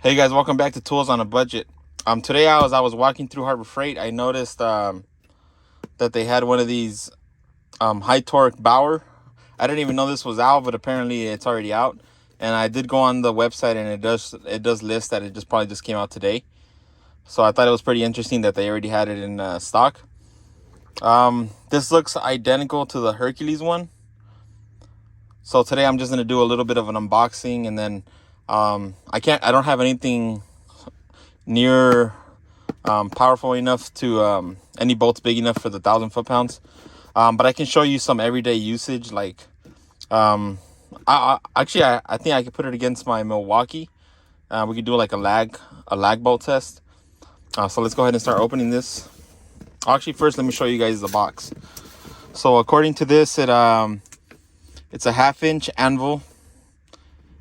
Hey guys, welcome back to Tools on a Budget. Today I was walking through Harbor Freight. I noticed that they had one of these high torque Bauer. I didn't even know this was out, but apparently it's already out. And I did go on the website, and it does list that it probably just came out today. So I thought it was pretty interesting that they already had it in stock. This looks identical to the Hercules one. So today I'm just gonna do a little bit of an unboxing, and then I don't have anything near powerful enough to any bolts big enough for the 1,000 foot-pounds, but I can show you some everyday usage. Like I think I could put it against my Milwaukee. We could do like a lag bolt test. So let's go ahead and start opening this. Actually, first let me show you guys the box. So according to this, it's a 1/2-inch anvil,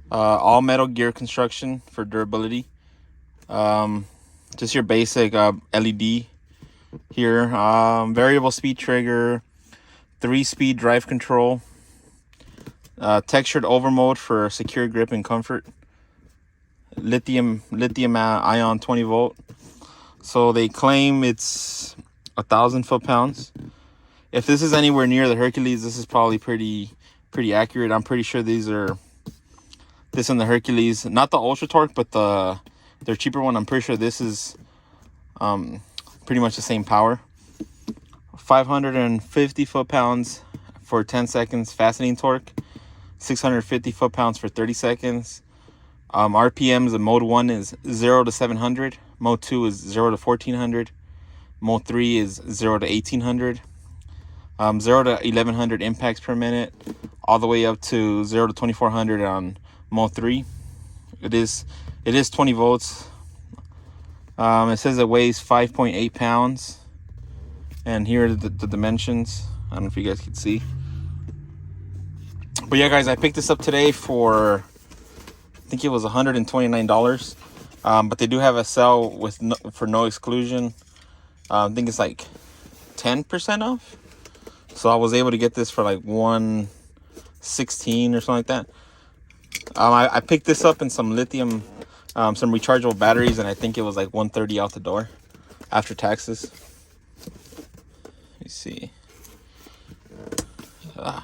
all metal gear construction for durability. Just your basic LED here. Variable speed trigger, 3-speed drive control, textured overmode for secure grip and comfort. Lithium ion 20 volt. So they claim it's 1,000 foot-pounds. If this is anywhere near the Hercules, this is probably pretty accurate. I'm pretty sure this and the Hercules, not the ultra torque, but their cheaper one. I'm pretty sure this is pretty much the same power. 550 foot-pounds for 10 seconds fastening torque, 650 foot-pounds for 30 seconds. RPMs in mode 1 is 0 to 700, mode 2 is 0 to 1400, mode 3 is 0 to 1800, 0 to 1100 impacts per minute, all the way up to 0 to 2400 on mode 3. It is 20 volts. It says it weighs 5.8 pounds. And here are the dimensions. I don't know if you guys can see. But yeah, guys, I picked this up today for, I think it was $129. But they do have a sale for no exclusion. I think it's like 10% off. So I was able to get this for like $116 or something like that. I picked this up in some lithium, some rechargeable batteries, and I think it was like $130 out the door after taxes. Let me see. Let's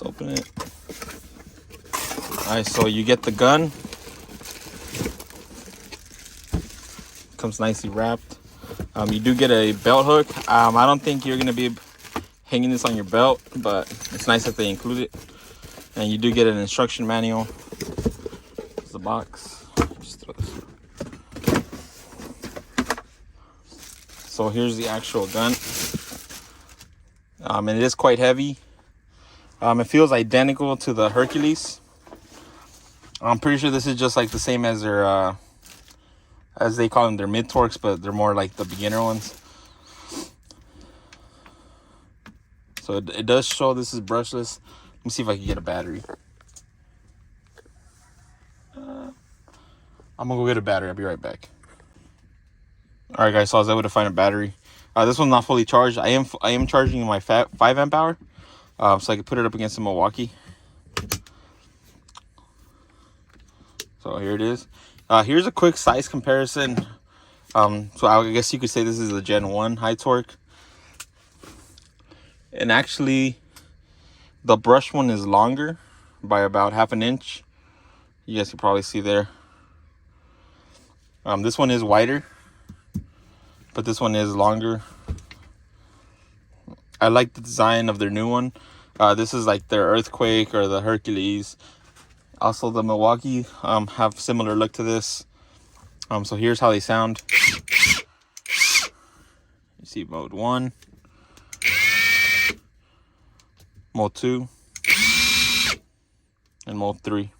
open it. All right, so you get the gun. Comes nicely wrapped. You do get a belt hook. I don't think you're gonna be hanging this on your belt, but it's nice that they include it. And you do get an instruction manual. Here's the box. Just throw this. So here's the actual gun. And it is quite heavy. It feels identical to the Hercules. I'm pretty sure this is just like the same as their as they call them, their mid torques, but they're more like the beginner ones. So it does show this is brushless. Let me see if I can get a battery. I'm gonna go get a battery. I'll be right back. All right, guys. So I was able to find a battery. This one's not fully charged. I am charging my 5 amp hour, so I can put it up against the Milwaukee. So here it is. Here's a quick size comparison. So I guess you could say this is a Gen 1 high torque. And actually, the brush one is longer by about 1/2 inch. You guys can probably see there. This one is wider, but this one is longer. I like the design of their new one. This is like their Earthquake or the Hercules. Also, the Milwaukee have similar look to this. So here's how they sound. You see mode 1. Mode 2 and mode 3.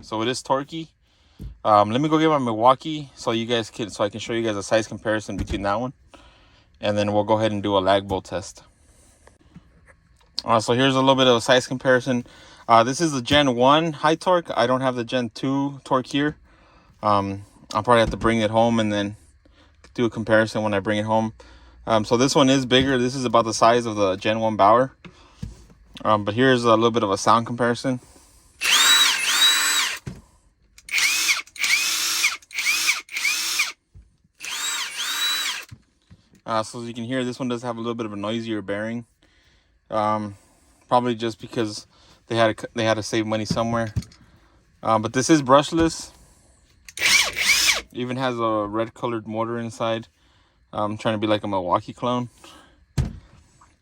So it is torquey. Let me go get my Milwaukee so I can show you guys a size comparison between that one, and then we'll go ahead and do a lag bolt test. So here's a little bit of a size comparison. This is the Gen 1 high torque. I don't have the Gen 2 torque here. I'll probably have to bring it home and then do a comparison when I bring it home. So this one is bigger. This is about the size of the Gen 1 Bauer. But here's a little bit of a sound comparison. So as you can hear, this one does have a little bit of a noisier bearing. Probably just because they had to save money somewhere. But this is brushless. Even has a red colored motor inside. I'm trying to be like a Milwaukee clone.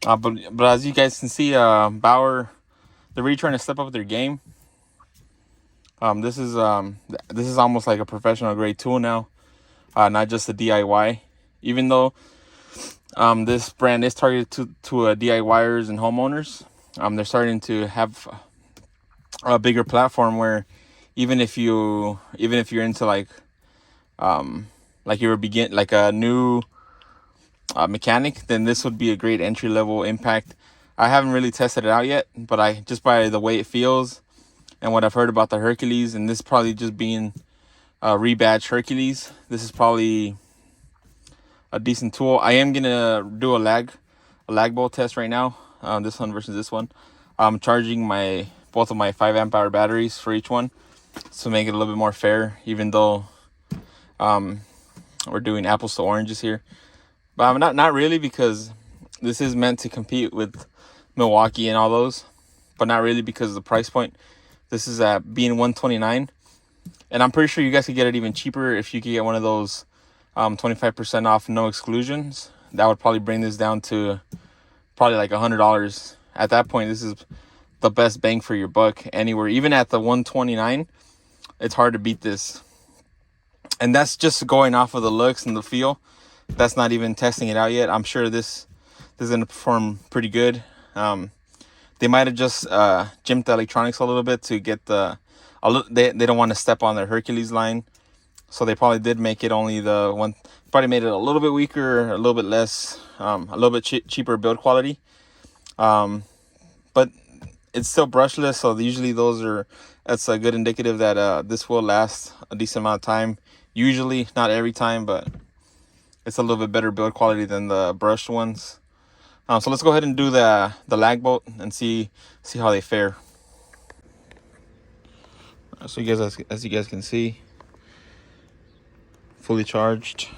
But as you guys can see, Bauer, they're really trying to step up their game. This is almost like a professional grade tool now, not just a DIY. Even though this brand is targeted to DIYers and homeowners, they're starting to have a bigger platform where even if you're into like you're like a new mechanic, then this would be a great entry level impact. I haven't really tested it out yet, but just by the way it feels and what I've heard about the Hercules, and this probably just being a rebadged Hercules, this is probably a decent tool. I am gonna do a lag bolt test right now. This one versus this one. I'm charging both of my 5 amp hour batteries for each one to make it a little bit more fair, even though we're doing apples to oranges here. But I'm not really, because this is meant to compete with Milwaukee and all those, but not really because of the price point. This is at being $129, and I'm pretty sure you guys could get it even cheaper if you could get one of those 25% off, no exclusions. That would probably bring this down to probably like $100. At that point, this is the best bang for your buck anywhere. Even at the $129, it's hard to beat this. And that's just going off of the looks and the feel. That's not even testing it out yet. I'm sure this is going to perform pretty good. They might have just jimped the electronics a little bit to get they don't want to step on their Hercules line. So they probably did make it only the one, probably made it a little bit weaker, a little bit less, a little bit cheaper build quality. But it's still brushless, so usually that's a good indicative that this will last a decent amount of time. Usually, not every time, but it's a little bit better build quality than the brushed ones. So let's go ahead and do the lag bolt and see how they fare. So you guys, as you guys can see, fully charged.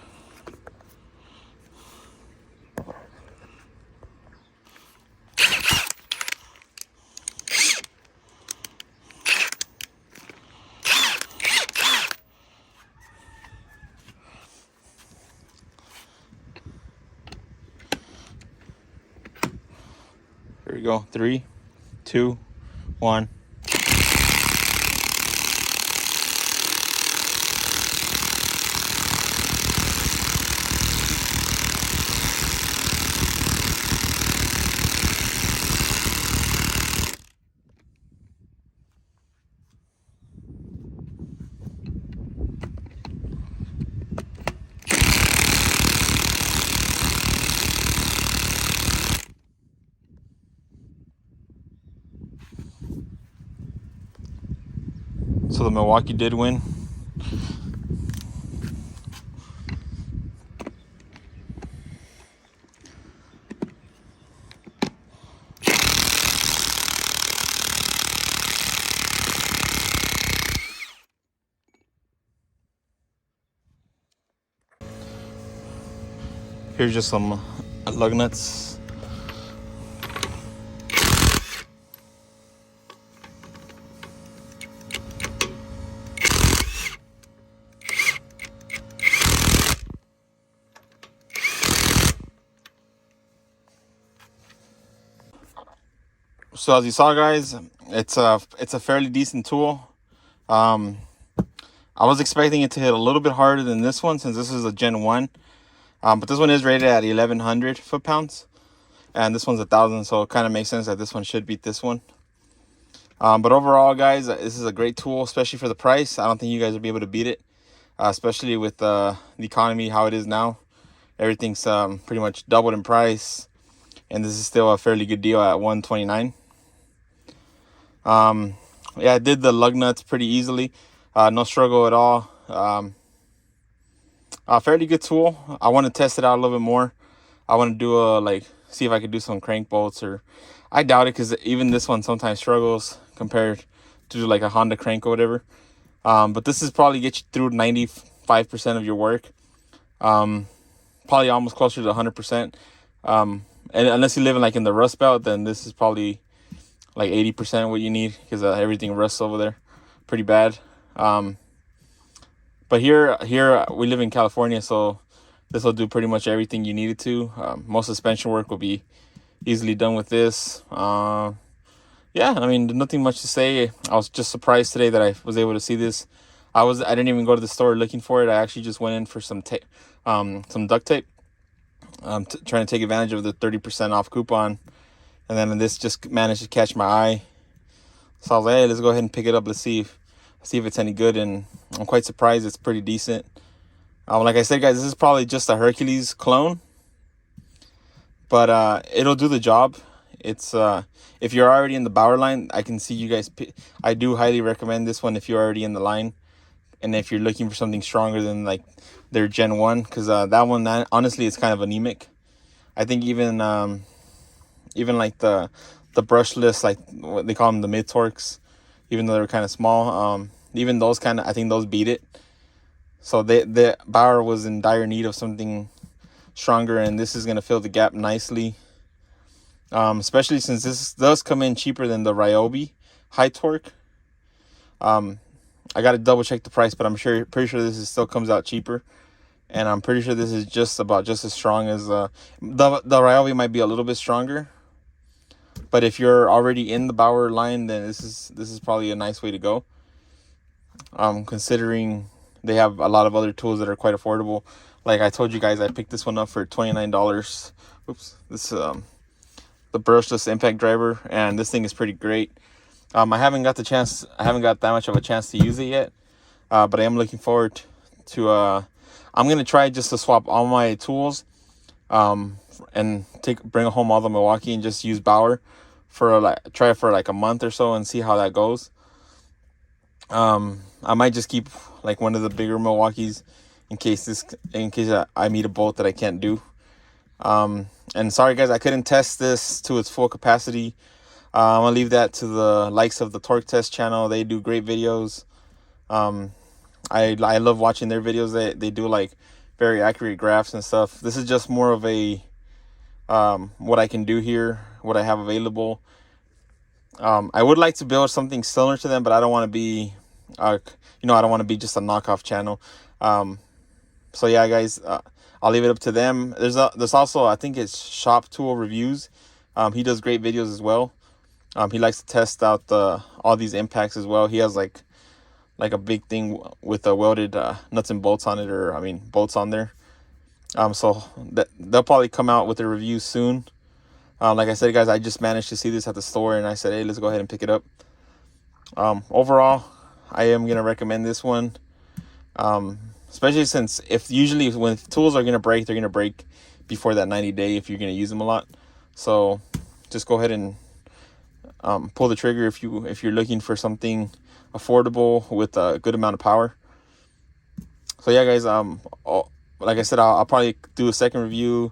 Here we go. 3, 2, 1. So the Milwaukee did win. Here's just some lug nuts. So as you saw, guys, it's a fairly decent tool. I was expecting it to hit a little bit harder than this one, since this is a Gen 1. But this one is rated at 1,100 foot-pounds, and this one's 1,000, so it kind of makes sense that this one should beat this one. But overall, guys, this is a great tool, especially for the price. I don't think you guys will be able to beat it, especially with the economy, how it is now. Everything's pretty much doubled in price, and this is still a fairly good deal at $129. Yeah, I did the lug nuts pretty easily. No struggle at all. Fairly good tool. I want to test it out a little bit more. I want to do see if I could do some crank bolts, or I doubt it, because even this one sometimes struggles compared to like a Honda crank or whatever. But this is probably get you through 95% of your work. Probably almost closer to 100%. And unless you live in like in the Rust Belt, then this is probably like 80% what you need, because everything rusts over there pretty bad. But here we live in California, so this will do pretty much everything you need it to. Most suspension work will be easily done with this. Yeah, I mean, nothing much to say. I was just surprised today that I was able to see this. I didn't even go to the store looking for it. I actually just went in for some tape, some duct tape. Trying to take advantage of the 30% off coupon, and then this just managed to catch my eye. So I was like, hey, let's go ahead and pick it up. Let's see if it's any good, and I'm quite surprised. It's pretty decent. Like I said, guys, this is probably just a Hercules clone, but it'll do the job. It's if you're already in the Bauer line, I can see you guys. I do highly recommend this one if you're already in the line, and if you're looking for something stronger than like their Gen 1, because that one, honestly, it's kind of anemic. I think even like the brushless, like what they call them, the mid torques, even though they're kind of small, even those I think those beat it. So the Bauer was in dire need of something stronger, and this is going to fill the gap nicely. Especially since this does come in cheaper than the Ryobi high torque. I got to double check the price, but I'm pretty sure this still comes out cheaper, and I'm pretty sure this is just as strong as the Ryobi. Might be a little bit stronger, but if you're already in the Bauer line, then this is probably a nice way to go. Considering they have a lot of other tools that are quite affordable. Like I told you guys, I picked this one up for $29. Oops, this the brushless impact driver, and this thing is pretty great. I haven't got that much of a chance to use it yet, but I am looking forward to. I'm gonna try just to swap all my tools, and bring home all the Milwaukee and just use Bauer try it for like a month or so and see how that goes. I might just keep like one of the bigger Milwaukees in case I meet a bolt that I can't do. And sorry guys, I couldn't test this to its full capacity. I'm gonna leave that to the likes of the Torque Test channel. They do great videos. I love watching their videos. They do like very accurate graphs and stuff. This is just more of a what I can do here, what I have available. I would like to build something similar to them, but I don't want to be I don't want to be just a knockoff channel. So yeah, guys, I'll leave it up to them. There's also, I think it's Shop Tool Reviews. He does great videos as well. He likes to test out all these impacts as well. He has like a big thing with welded nuts and bolts on it, or I mean bolts on there. So they'll probably come out with a review soon. Like I said, guys, I just managed to see this at the store, and I said, hey, let's go ahead and pick it up. Overall, I am gonna recommend this one. Especially since usually when tools are gonna break, they're gonna break before that 90-day if you're gonna use them a lot. So just go ahead and pull the trigger if you're looking for something affordable with a good amount of power. So yeah, guys, like I said, I'll probably do a second review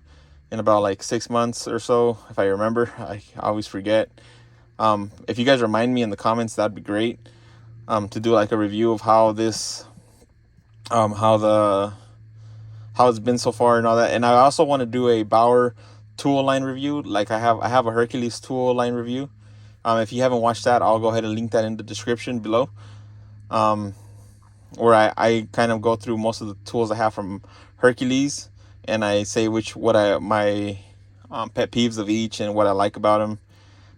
in about like 6 months or so, if I remember. I always forget. If you guys remind me in the comments, that'd be great. To do like a review of how this how it's been so far and all that. And I also want to do a Bauer tool line review. Like I have a Hercules tool line review. If you haven't watched that, I'll go ahead and link that in the description below. Where I kind of go through most of the tools I have from Hercules, and I say my pet peeves of each and what I like about them.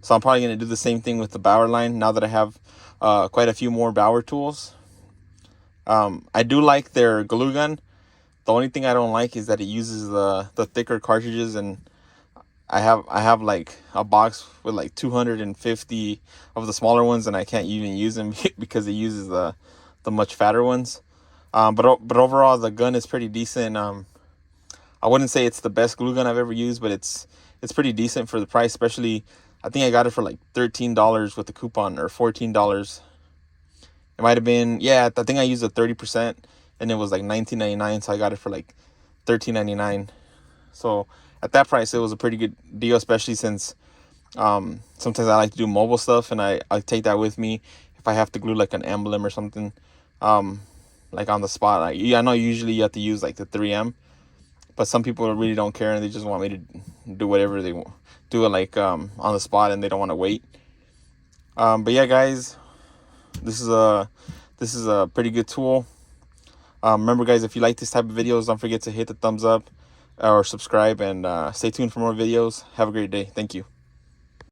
So I'm probably going to do the same thing with the Bauer line now that I have quite a few more Bauer tools. I do like their glue gun. The only thing I don't like is that it uses the thicker cartridges, and I have like a box with like 250 of the smaller ones, and I can't even use them because it uses the much fatter ones. But overall, the gun is pretty decent. I wouldn't say it's the best glue gun I've ever used, but it's pretty decent for the price. Especially, I think I got it for like $13 with the coupon, or $14. It might have been, yeah, I think I used a 30%, and it was like $19.99, so I got it for like $13.99. So at that price, it was a pretty good deal, especially since sometimes I like to do mobile stuff, and I take that with me if I have to glue like an emblem or something, like on the spot. I know usually you have to use like the 3M, but some people really don't care and they just want me to do whatever they want, do it like on the spot, and they don't want to wait. But yeah, guys, this is a pretty good tool. Remember, guys, if you like this type of videos, don't forget to hit the thumbs up or subscribe, and stay tuned for more videos. Have a great day. Thank you.